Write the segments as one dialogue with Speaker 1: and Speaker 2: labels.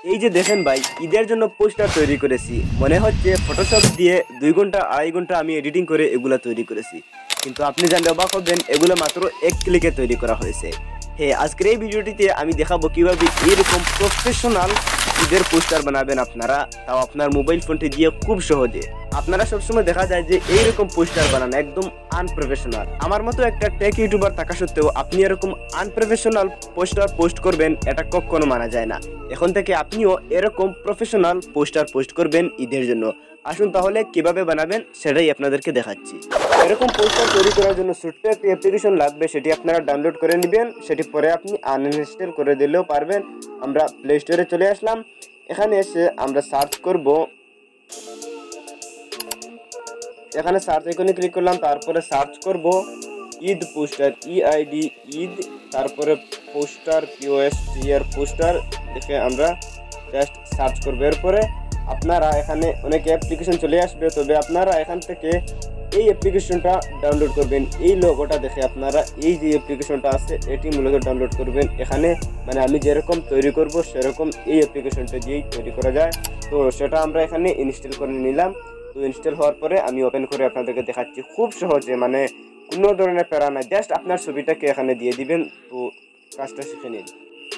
Speaker 1: এই যে দেখেন ভাই, ঈদের জন্য পোস্টার তৈরি করেছি। মনে হচ্ছে ফটোশপ দিয়ে 2 ঘন্টা 2.5 ঘন্টা আমি এডিটিং করে এগুলা তৈরি করেছি, কিন্তু আপনি জানলে অবাক হবেন এগুলো মাত্র 1 ক্লিকে তৈরি করা হয়েছে। হ্যাঁ, আজকের এই ভিডিওটিতে আমি দেখাবো কিভাবে এইরকম প্রফেশনাল ঈদের পোস্টার বানাবেন আপনারা, তাও আপনার মোবাইল ফোনটি দিয়ে খুব সহজে। আপনারা সবসময় দেখা যায় যে এইরকম পোস্টার বানান একদম আনপ্রফেশনাল। আমার মতো একটা টেক ইউটিউবার থাকা সত্ত্বেও আপনি এরকম আনপ্রফেশনাল পোস্টার পোস্ট করবেন, এটা কখনো মানা যায় না। এখন থেকে আপনিও এরকম প্রফেশনাল পোস্টার পোস্ট করবেন ঈদের জন্য। আসুন তাহলে কিভাবে বানাবেন সেটাই আপনাদেরকে দেখাচ্ছি। এরকম পোস্টার তৈরি করার জন্য ছোট্ট একটি অ্যাপ্লিকেশন লাগবে, সেটি আপনারা ডাউনলোড করে নেবেন। সেটি পরে আপনি আনইনস্টল করে দিলেও পারবেন। আমরা প্লে স্টোরে চলে আসলাম। এখানে এসে আমরা সার্চ করব, এখানে সার্চ আইকনে ক্লিক করলাম, তারপরে সার্চ করব ঈদ পোস্টার, ইআইডি ঈদ, তারপরে পোস্টার পিওএসটি এর পোস্টার দেখে আমরা জাস্ট সার্চ করব। এরপরে আপনারা এখানে অনেক অ্যাপ্লিকেশন চলে আসবে, তবে আপনারা এখান থেকে এই অ্যাপ্লিকেশনটা ডাউনলোড করবেন। এই লোগোটা দেখে আপনারা এই যে অ্যাপ্লিকেশনটা আছে এটি মূলত ডাউনলোড করবেন। এখানে মানে আমি যেরকম তৈরি করব সেরকম এই অ্যাপ্লিকেশনটা দিয়েই তৈরি করা যায়। তো সেটা আমরা এখানে ইনস্টল করে নিলাম। তো ইনস্টল হওয়ার পরে আমি ওপেন করে আপনাদেরকে দেখাচ্ছি খুব সহজে, মানে কোনো ধরনের প্যারা নাই, জাস্ট আপনার ছবিটাকে এখানে দিয়ে দিবেন। তো কাজটা শিখে নিন।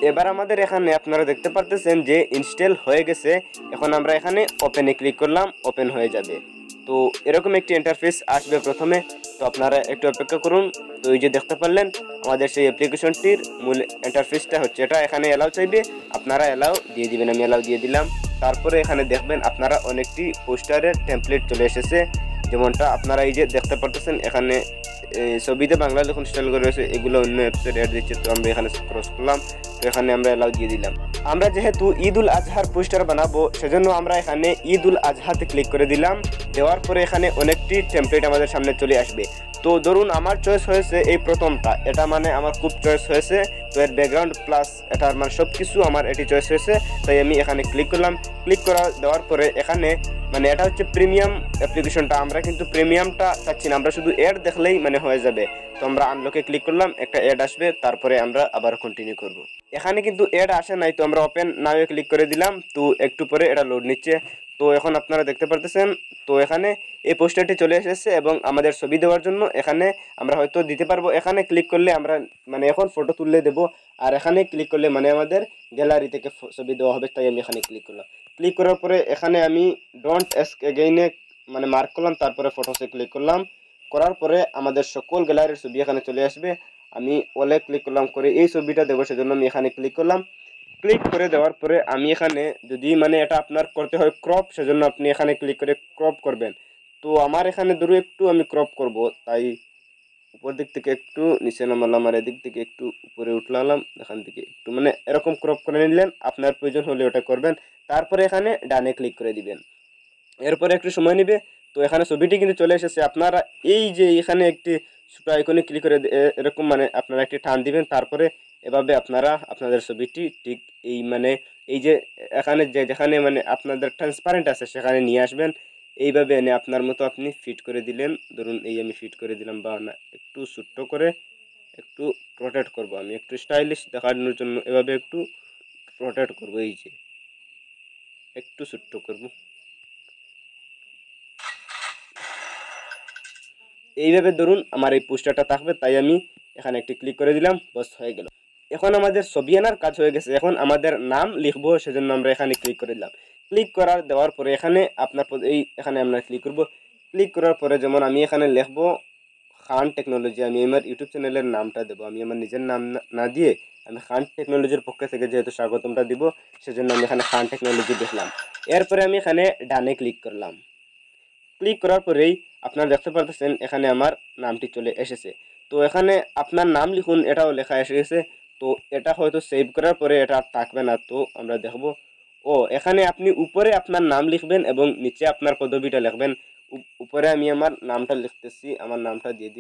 Speaker 1: এবার আমাদের এখানে আপনারা দেখতে পারতেছেন যে ইনস্টল হয়ে গেছে। এখন আমরা এখানে ওপেনে ক্লিক করলাম, ওপেন হয়ে যাবে। তো এরকম একটি ইন্টারফেস আসবে প্রথমে। তো আপনারা একটু অপেক্ষা করুন। তো এই যে দেখতে পারলেন আমাদের সেই অ্যাপ্লিকেশনটির মূল ইন্টারফেসটা হচ্ছে এটা। এখানে অ্যালাউ চাইবে, আপনারা অ্যালাউ দিয়ে দিবেন। আমি অ্যালাউ দিয়ে দিলাম। তারপরে এখানে দেখবেন আপনারা অনেকটি পোস্টারের টেমপ্লেট চলে এসেছে, যেমনটা আপনারা এই যে দেখতে পারতেছেন। এখানে ছবিতে বাংলা যখন স্টাইল করে রয়েছে, এগুলো অন্য অ্যাপসের অ্যাড দিচ্ছে। তো আমরা এখানে ক্রস করলাম, তো এখানে আমরা অ্যালাউ দিয়ে দিলাম। আমরা যেহেতু ঈদ উল আজহার পোস্টার বানাবো, সেজন্য আমরা এখানে ঈদ উল আজহাতে ক্লিক করে দিলাম। দেওয়ার পরে এখানে অনেকটি টেমপ্লেট আমাদের সামনে চলে আসবে। তো ধরুন আমার চয়েস হয়েছে এই প্রথমটা, এটা মানে আমার খুব চয়েস হয়েছে। তো এর ব্যাকগ্রাউন্ড প্লাস এটার মানে সব কিছু আমার এটি চয়েস হয়েছে, তাই আমি এখানে ক্লিক করলাম। ক্লিক করা দেওয়ার পরে এখানে মানে এটা হচ্ছে প্রিমিয়াম অ্যাপ্লিকেশনটা, আমরা কিন্তু প্রিমিয়ামটা চাচ্ছি না, আমরা শুধু অ্যাড দেখলেই মানে হয়ে যাবে। তো আমরা আনলকে ক্লিক করলাম, একটা অ্যাড আসবে, তারপরে আমরা আবার কন্টিনিউ করব। এখানে কিন্তু অ্যাড আসে নাই, তো আমরা ওপেন নাও ক্লিক করে দিলাম। তো একটু পরে এটা লোড নিচ্ছে। তো এখন আপনারা দেখতে পারতেছেন, তো এখানে এই পোস্টারটি চলে এসেছে এবং আমাদের ছবি দেওয়ার জন্য এখানে আমরা হয়তো দিতে পারবো। এখানে ক্লিক করলে আমরা মানে এখন ফটো তুললে দেবো, আর এখানে ক্লিক করলে মানে আমাদের গ্যালারি থেকে ছবি দেওয়া হবে। তাই আমি এখানে ক্লিক করলাম। ক্লিক করার পরে এখানে আমি ডোন্ট আস্ক এগেইনে মানে মার্ক করলাম, তারপরে ফটোসে ক্লিক করলাম। করার পরে আমাদের সকল গ্যালারির ছবি এখানে চলে আসবে। আমি ওলে ক্লিক করলাম, করে এই ছবিটা দেবো সেজন্য আমি এখানে ক্লিক করলাম। ক্লিক করে দেওয়ার পরে আমি এখানে যদি মানে এটা আপনার করতে হয় ক্রপ, সেজন্য আপনি এখানে ক্লিক করে ক্রপ করবেন। তো আমার এখানে ধরো একটু আমি ক্রপ করব, তাই উপর দিক থেকে একটু নিচে নামালাম, আর এদিক থেকে একটু উপরে উঠলাম। এখান থেকে একটু মানে এরকম ক্রপ করে নিলেন, আপনার প্রয়োজন হলে ওটা করবেন। তারপরে এখানে ডানে ক্লিক করে দিবেন। এরপরে একটু সময় নেবে। তো এখানে ছবিটি কিন্তু চলে এসেছে। আপনারা এই যে এখানে একটি ছোট আইকনে ক্লিক করে এরকম মানে আপনারা একটি টান দিবেন, তারপরে এভাবে আপনারা আপনাদের ছবিটি ঠিক এই মানে এই যে এখানে যেখানে মানে আপনাদের ট্রান্সপারেন্ট আছে সেখানে নিয়ে আসবেন। এইভাবে এনে আপনার মতো আপনি ফিট করে দিলেন। ধরুন এই আমি ফিট করে দিলাম, বা না একটু ছোট্ট করে একটু রোটেট করব, আমি একটু স্টাইলিশ দেখানোর জন্য এভাবে একটু রোটেট করব। এই যে একটু ছোট্ট করব, এইভাবে ধরুন আমার এই পোস্টারটা থাকবে। তাই আমি এখানে একটি ক্লিক করে দিলাম, বস হয়ে গেল। এখন আমাদের ছবি আনার কাজ হয়ে গেছে। এখন আমাদের নাম লিখবো, সেজন্য আমরা এখানে ক্লিক করে দিলাম। ক্লিক করার দেওয়ার পরে এখানে আপনার এই এখানে আমরা ক্লিক করব। ক্লিক করার পরে যেমন আমি এখানে লিখবো খান টেকনোলজি, আমি আমার ইউটিউব চ্যানেলের নামটা দেবো। আমি আমার নিজের নাম না দিয়ে আমি খান টেকনোলজির পক্ষ থেকে যেহেতু স্বাগতমটা দিব, সেজন্য আমি এখানে খান টেকনোলজি লিখলাম। এরপরে আমি এখানে ডানে ক্লিক করলাম। ক্লিক করার পরেই আপনারা দেখতে পারতেছেন এখানে আমার নামটি চলে এসেছে। তো এখানে আপনার নাম লিখুন, এটাও লেখা এসে গেছে। তো এটা হয়তো সেভ করার পরে এটা আর থাকবে না। তো আমরা দেখব, ও এখানে আপনি উপরে আপনার নাম লিখবেন এবং নিচে আপনার পদবিটা লিখবেন। উপরে আমি আমার নামটা লিখতেছি, আমার নামটা দিয়ে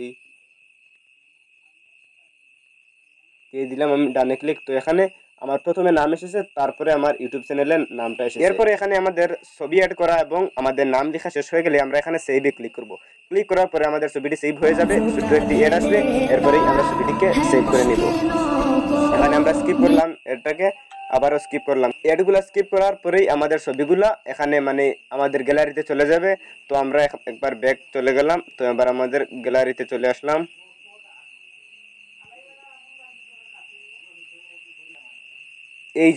Speaker 1: দিলাম আমি ডানে ক্লিক। তো এখানে আমার প্রথমে নাম এসেছে, তারপরে আমার ইউটিউব চ্যানেলের নামটা এসেছে। এরপরে এখানে আমাদের ছবি অ্যাড করা এবং আমাদের নাম লেখা শেষ হয়ে গেলে আমরা এখানে সেভে ক্লিক করব। ক্লিক করার পরে আমাদের ছবিটি সেভ হয়ে যাবে, ছোট্ট একটি অ্যাড আসবে, এরপরেই আমরা ছবিটিকে সেভ করে নিব। এখানে আমরা স্কিপ করলাম এটাকে, আবারও স্কিপ করলাম। অ্যাডগুলো স্কিপ করার পরেই আমাদের ছবিগুলো এখানে মানে আমাদের গ্যালারিতে চলে যাবে। তো আমরা একবার ব্যাক চলে গেলাম, তো এবার আমাদের গ্যালারিতে চলে আসলাম। এই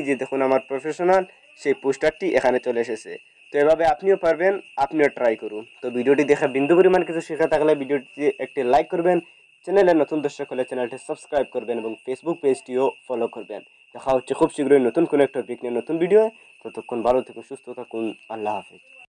Speaker 1: যে দেখুন আমার প্রফেশনাল সেই পোস্টারটি এখানে চলে এসেছে। তো এভাবে আপনিও পারবেন, আপনিও ট্রাই করুন। তো ভিডিওটি দেখে বিন্দু পরিমাণ কিছু শেখা থাকলে ভিডিওটি একটি লাইক করবেন, চ্যানেলে নতুন দর্শক হলে চ্যানেলটি সাবস্ক্রাইব করবেন এবং ফেসবুক পেজটিও ফলো করবেন। দেখা হচ্ছে খুব শীঘ্রই নতুন কোনো একটা টপিক নিয়ে নতুন ভিডিও। ততক্ষণ ভালো থাকুন, সুস্থ থাকুন, আল্লাহ হাফেজ।